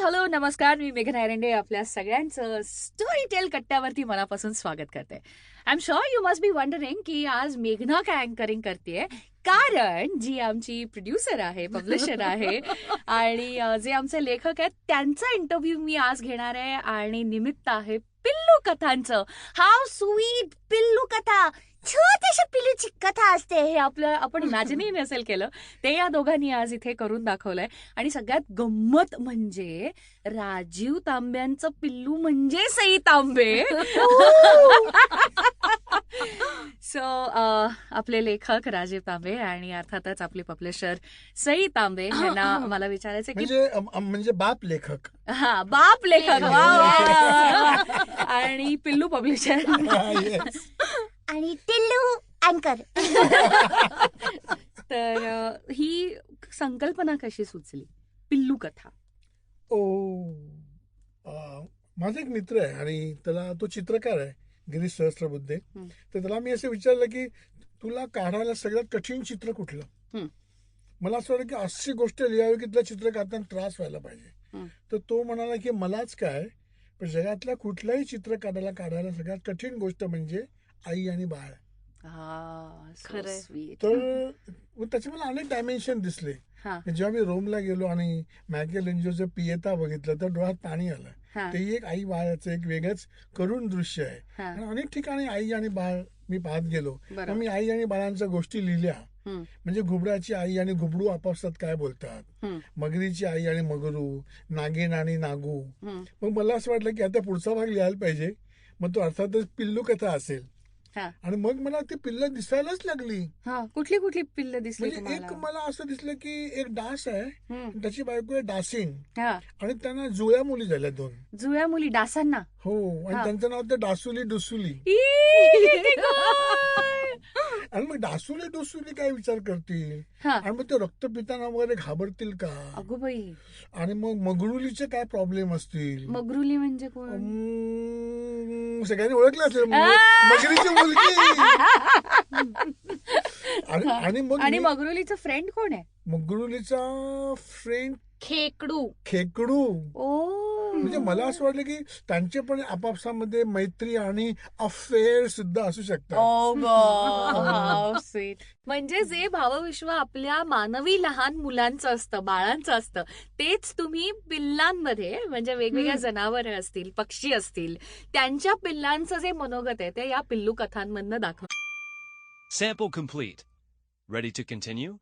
Hello नमस्कार, मी मेघना एरंडे आपल्या सगळ्यांचं स्टोरी टेल कट्ट्यावरती मनापासून स्वागत करते. I am sure you must be wondering की आज मेघना काय अँकरिंग करते, कारण जी आमची प्रोड्युसर आहे, पब्लिशर आहे आणि जे आमचे लेखक आहेत त्यांचा इंटरव्ह्यू मी आज घेणार आहे आणि निमित्त आहे पिल्लू कथांचं. हाऊ स्वीट पिल्लू कथा, छोट्याशा पिल्लूची कथा असते हे आपण इमॅजिनही नसेल केलं. ते या दोघांनी आज इथे करून दाखवलंय. आणि सगळ्यात गंमत म्हणजे राजीव तांब्यांचं पिल्लू म्हणजे सई तांबे. सो आपले लेखक राजीव तांबे आणि अर्थातच आपले पब्लिशर सई तांबे यांना मला विचारायचं की म्हणजे बाप लेखक. हा, बाप लेखक. आणि पिल्लू पब्लिशर आणि टिल्लू अँकर. तर ही संकल्पना कशी सुचली, पिल्लू कथा? माझा एक मित्र आहे आणि त्याला तो चित्रकार आहे, गिरीश सहस्त्रबुद्धे. तर त्याला मी असं विचारलं की तुला काढायला सगळ्यात कठीण चित्र कुठलं. मला असं वाटलं की अशी गोष्ट लिहावी की तुला चित्र काढताना त्रास व्हायला पाहिजे. तर तो म्हणाला की मलाच काय, पण जगातल्या कुठल्याही चित्र काढायला सगळ्यात कठीण गोष्ट म्हणजे आई आणि बाळ. तर त्याचे मला अनेक डायमेन्शन दिसले. जेव्हा मी रोमला गेलो आणि मॅकेलेंजोचं पिएता बघितलं तर डोळ्यात पाणी आलं. ते एक आई बाळाचं एक वेगळंच करुण दृश्य आहे. आणि अनेक ठिकाणी आई आणि बाळ मी पाहत गेलो. मग मी आई आणि बाळांच्या गोष्टी लिहिल्या. म्हणजे घुबडाची आई आणि घुबडू आपापसात काय बोलतात, मगरीची आई आणि मगरू, नागिन आणि नागू. मग मला असं वाटलं की आता पुढचा भाग लिहायला पाहिजे. मग तो अर्थातच पिल्लू कथा असेल. आणि मग मला ती पिल्लं दिसायलाच लागली. कुठली कुठली पिल्लं दिसली? म्हणजे एक मला असं दिसलं की एक डास आहे, त्याची बायको आहे डासिन, आणि त्यांना जुळ्या मुली झाल्या, 2 जुळ्या मुली डासांना. हो, आणि त्यांचं नाव ते डासुली डुसुली. आणि मग डासुली डुसुली काय विचार करतील, आणि मग ते रक्त पिताना वगैरे घाबरतील का? अगो बाई. आणि मग मगरुलीचे काय प्रॉब्लेम असतील? मगरुली म्हणजे कोण? सगळ्यांनी ओळखलं असेल, मगरीची मुलगी. आणि मगरुलीचा फ्रेंड कोण आहे? मगरुलीचा फ्रेंड खेकडू. म्हणजे मला असं वाटलं की त्यांचे पण आपापसामध्ये मैत्री आणि अफेअर सुद्धा असू शकतात. म्हणजे जे भावविश्व आपल्या मानवी लहान मुलांचं असतं, बाळांचं असतं, तेच तुम्ही पिल्लांमध्ये, म्हणजे वेगवेगळ्या जनावर असतील, पक्षी असतील, त्यांच्या पिल्लांचं जे मनोगत आहे ते या पिल्लू कथांमधनं दाखव. Sample complete. Ready to continue?